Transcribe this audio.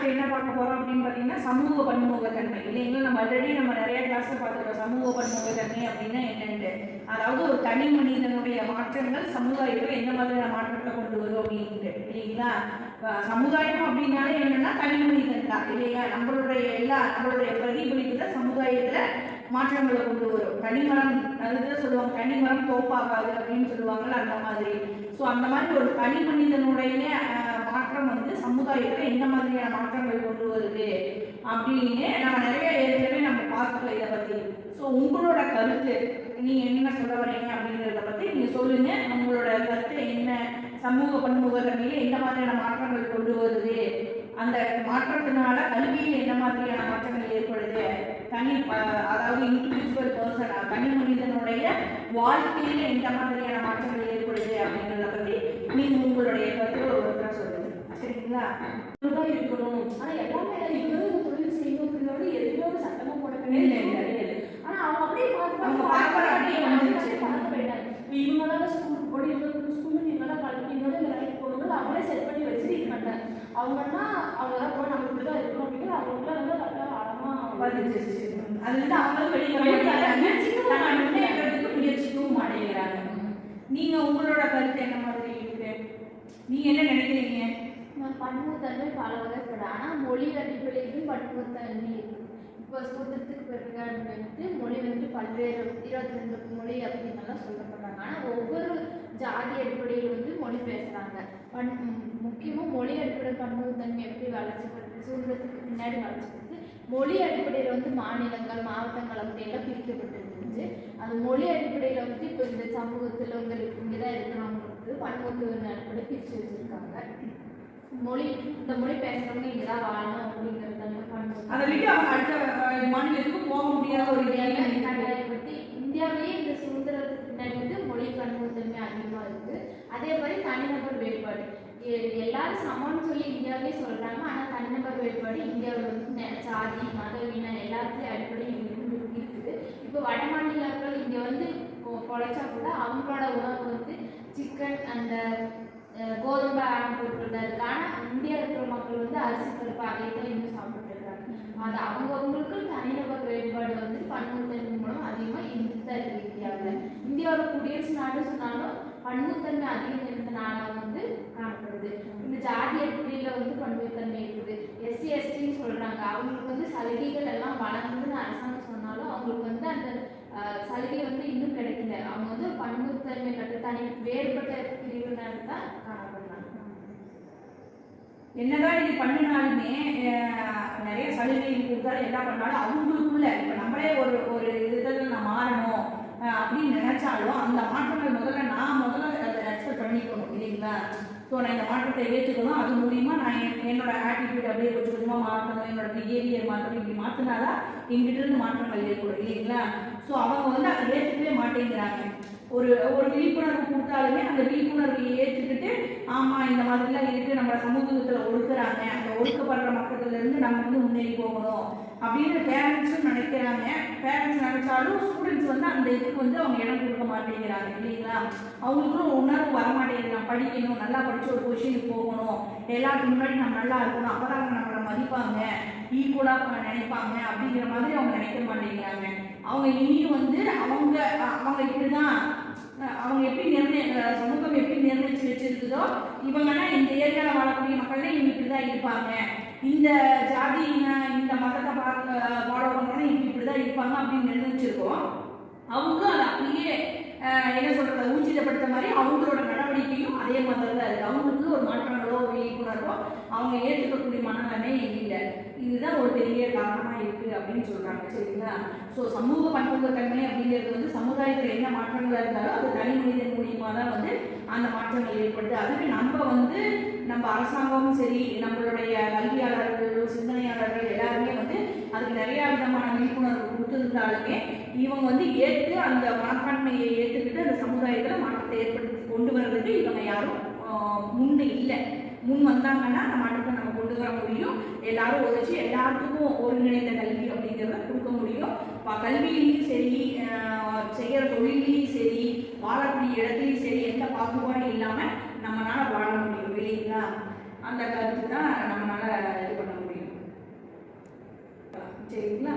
அடுத்து என்ன பார்க்க போகிறோம் அப்படின்னு பார்த்தீங்கன்னா சமூக பன்முகத்தன்மை இல்லைங்களா. நம்ம ஆல்ரெடி நிறைய கிளாஸில் பார்த்துருக்கோம் சமூக பன்முகத்தன்மை அப்படின்னா என்னென்னு. அதாவது ஒரு தனி மனிதனுடைய மாற்றங்கள் சமுதாயத்தில் எந்த மாதிரியான மாற்றத்தை கொண்டு வரும் அப்படின்ட்டு இல்லைங்களா. சமுதாயம் அப்படின்னாலே என்னென்னா தனி மனிதன் தான் இல்லையா. நம்மளுடைய பிரதிபலிப்பு தான் சமுதாயத்தில் மாற்றங்களை கொண்டு வரும். தனிமரம் அதுதான் சொல்லுவாங்க, தனிமரம் தோப்பாகாது அப்படின்னு சொல்லுவாங்கல்ல, அந்த மாதிரி. ஸோ அந்த மாதிரி ஒரு தனி மனிதனுடைய மாற்றம் சமுதாயத்தில் எந்த மாதிரியான மாற்றங்கள் கொண்டு வருது அப்படின்னு நம்ம நிறைய ஏற்கனவே நம்ம பார்த்துக்கலாம் இதை பற்றி. ஸோ உங்களோட கருத்து நீங்கள் என்ன சொல்ல வரீங்க அப்படிங்கிறத பற்றி நீங்கள் சொல்லுங்கள். உங்களோட கருத்து என்ன, சமூக பன்முகத்தன்மையில் எந்த மாதிரியான மாற்றங்கள் கொண்டு வருது, அந்த மாற்றத்தினால கல்வியில் என்ன மாதிரியான மாற்றங்கள் ஏற்படுது, அதாவது இண்டிவிஜுவல் பர்சன் தனி மனிதனுடைய வாழ்க்கையில் எந்த மாதிரியான மாற்றங்கள் ஏற்படுது அப்படிங்கிறத பற்றி நீங்கள் உங்களுடைய கருத்தை ஒருத்தராக சொல்லுங்கள். சரிங்களா. இருக்கணும். ஆனால் எல்லாமே இப்போது தொழில் செய்யணும் அப்படின்னோட எதுவுமே ஒரு சட்டமாக போடவே இல்லை கிடையாது. ஆனால் அவங்க அப்படியே அப்படியே வந்துருச்சு பார்க்க போயிட்டாங்க. இவங்க தான் ஸ்கூலுக்கு போய் ஸ்கூலுக்கு இவங்க தான் கல்வி இவங்க தான் வேலைக்கு போகணும் அவங்களே செட் பண்ணி வச்சுட்டு இது பண்ணிட்டாங்க. அவங்கன்னா அவங்களாம் போய் நம்ம இப்படி தான் இருக்கணும் அப்படிங்கிற அவங்களாம் வந்து கரெக்டாக ஆழமாக பதிஞ்சிருச்சு. அதுலேருந்து அவங்களும் வெளியே முயற்சிக்கவும் அடைகிறாங்க. நீங்கள் உங்களோட கருத்து என்ன மாதிரி இருக்கு, நீங்கள் என்ன நினைக்கிறீங்க? பன்முகத்தன்மை பல வகைப்படும். ஆனால் மொழி அடிப்படையிலும் பன்முகத்தன்மை இருக்குது. இப்போ சுதந்திரத்துக்கு பிறகு மொழி பல்வேறு 22 மொழி அப்படின்னெல்லாம் சொல்லப்படுறாங்க. ஆனால் ஒவ்வொரு ஜாதி அடிப்படையில் மொழி பேசுகிறாங்க. முக்கியமாக மொழி அடிப்படை பன்முகத்தன்மை எப்படி வளர்ச்சிப்படுது, சுதந்திரத்துக்கு பின்னாடி வளர்ச்சிப்படுது. மொழி அடிப்படையில் மாநிலங்கள் மாவட்டங்கள் அப்படியெல்லாம் பிரிக்கப்பட்டிருந்துச்சு. அது மொழி அடிப்படையில் இப்போ இந்த சமூகத்தில் இங்கே தான் இருக்கிறவங்களுக்கு பன்முகத்தின் அடிப்படை பிரித்து வச்சுருக்காங்க. இந்த மொழி பேசுறவங்க இங்கதான் வாழணும் அப்படிங்கிறது அதை விட்டு அவங்க அடுத்த மாநிலத்துக்கு போக முடியாத ஒரு பற்றி இந்தியாவிலேயே இந்த சுதந்திரத்துக்கு பின்னாடி மொழி பன்முகத்தன்மை அதிகமாக இருக்கு. அதே மாதிரி தனிநபர் வேறுபாடு எல்லாரும் சமம்னு சொல்லி இந்தியாவிலே சொல்றாங்க. ஆனால் தனிநபர் வேறுபாடு இந்தியாவில் சாதி மத இனம் எல்லாத்துலேயும் அடிப்படையில் இருக்குது. இப்போ வட மாநிலங்கள் இங்கே பொழைச்சா கூட அவங்களோட உணவு சிக்கன் அந்த கோதுமை பொருட்கள் தான் இருக்குது. ஆனால் இந்தியாவில் இருக்கிற மக்கள் அரிசி பருப்பு அதைத்தான் இன்னும் சாப்பிட்டு இருக்காங்க. அது அவங்கவுங்களுக்கு தனிநபர் வேறுபாடு பன்முகத்தன்மை மூலம் அதிகமாக இருந்துட்டு தான் இருக்குது. இந்தியாவோட குடியரசு நாடு சொன்னாலும் பன்முகத்தன்மை அதிகம் இருந்த நாடாக காணப்படுது. இந்த ஜாதி அடிப்படையில் பன்முகத்தன்மை இருக்குது. எஸ்சி எஸ்டின்னு சொல்கிறாங்க. அவங்களுக்கு சலுகைகள் எல்லாம் வழங்குதுன்னு அரசாங்கம் சொன்னாலும் அவங்களுக்கு அந்த சலுகை இன்னும் கிடைக்கல. அவங்க பன்முகத்தன்மை தனி வேறுபட்ட பிரிவினர் தான் காணப்படுறாங்க. என்னதான் இது பண்ணினாலுமே நிறைய சலுகைகள் கொடுத்தாலும் என்ன பண்ணாலும் அவங்களுக்குள்ள இப்போ நம்மளே ஒரு இதில் நான் மாறணும் அப்படின்னு நினைச்சாலும் அந்த மாற்றங்கள் முதல்ல அதை அக்செப்ட் பண்ணிக்கணும் இல்லைங்களா. ஸோ நான் இந்த மாற்றத்தை ஏற்றுக்கணும், அது மூலிமா நான் என்னோட ஆட்டிடியூட் அப்படியே கொஞ்சம் கொஞ்சமாக மாற்றணும், என்னோட பிஹேவியர் மாற்றணும். இப்படி மாற்றினாதான் எங்கிட்டிருந்து மாற்றங்கள் ஏற்படும் இல்லைங்களா. ஸோ அவங்க அதை ஏற்றுக்கவே மாட்டேங்கிறாங்க. ஒரு விழிப்புணர்வு கொடுத்தாலுமே அந்த விழிப்புணர்வை ஏற்றுக்கிட்டு ஆமாம் இந்த மாதிரிலாம் இருக்குது, நம்ம சமூகத்தில் ஒடுக்குறாங்க, அந்த ஒடுக்கப்படுற மக்கள்லேருந்து நம்ம முன்னேறி போகணும் அப்படின்னு பேரண்ட்ஸும் நினைக்கிறாங்க. பேரண்ட்ஸ் நினைச்சாலும் ஸ்டூடெண்ட்ஸ் அந்த இதுக்கு அவங்க இடம் கொடுக்க மாட்டேங்கிறாங்க இல்லைங்களா. அவங்களுக்கும் உணர்வு வரமாட்டேங்குது. நான் படிக்கணும், நல்லா படித்து ஒரு பொசிஷனுக்கு போகணும், எல்லாத்துக்கு முன்னாடி நம்ம நல்லா இருக்கணும், அப்போ தான் நம்மளை மதிப்பாங்க, ஈக்குவலாக நினைப்பாங்க அப்படிங்கிற மாதிரி அவங்க நினைக்க மாட்டேங்கிறாங்க. அவங்க இனியும் அவங்க இப்படி தான் அவங்க எப்படி சமூகம் எப்படி நிர்ணயிச்சு வச்சிருக்குதோ இவங்கன்னா இந்த ஏரியாவில் வாழக்கூடிய மக்கள்லாம் இவங்க இப்படி தான் இருப்பாங்க, இந்த ஜாதி இந்த மதத்தை ஃபாலோ பண்ணுறோன்னா இப்படி தான் இருப்பாங்க அப்படின்னு நிர்ணயிச்சிருக்கோம். அவங்களும் அதை அப்படியே என்ன சொல்கிறது ஊர்ஜிதப்படுத்த மாதிரி அவங்களோட நடவடிக்கையும் அதே மாதிரி தான் இருக்குது. அவங்களுக்கு ஒரு மாற்றங்களோ விழிப்புணர்வோ அவங்க ஏற்றுக்கக்கூடிய மனநிலைமை இல்லை. இதுதான் ஒரு பெரிய காரணமாக இருக்குது அப்படின்னு சொல்கிறாங்க. சரிங்களா. ஸோ சமூக பன்முகத்தன்மை அப்படிங்கிறது சமுதாயத்தில் என்ன மாற்றங்கள் இருந்தாலும் அது தனி மனிதன் மூலியமாக தான் அந்த மாற்றங்கள் ஏற்படுது. அதுக்கு நம்ம அரசாங்கமும் சரி நம்மளுடைய கல்வியாளர்கள் சிந்தனையாளர்கள் எல்லாருமே அதுக்கு நிறையா விதமான விழிப்புணர்வு கொடுத்துருந்தாலுமே இவங்க ஏற்று அந்த மனப்பான்மையை ஏற்றுக்கிட்டு அந்த சமுதாயத்தில் மாற்றத்தை ஏற்படுத்தி கொண்டு வர்றதுக்கு இவங்க யாரும் முன் வந்தாங்கன்னா அந்த மாற்றத்தை நம்ம கொண்டு வர முடியும். எல்லாரும் ஒழிச்சு எல்லாத்துக்கும் ஒருங்கிணைந்த கல்வி அப்படிங்கிறத கொடுக்க முடியும். கல்வியிலையும் சரி செய்கிற தொழிலையும் சரி வாழக்கூடிய இடத்துலையும் சரி எந்த பாகுபாடும் இல்லாமல் நம்மளால வாழ முடியும் இல்லைங்களா. அந்த கருத்து தான் நம்மளால இது பண்ண முடியும். சரிங்களா?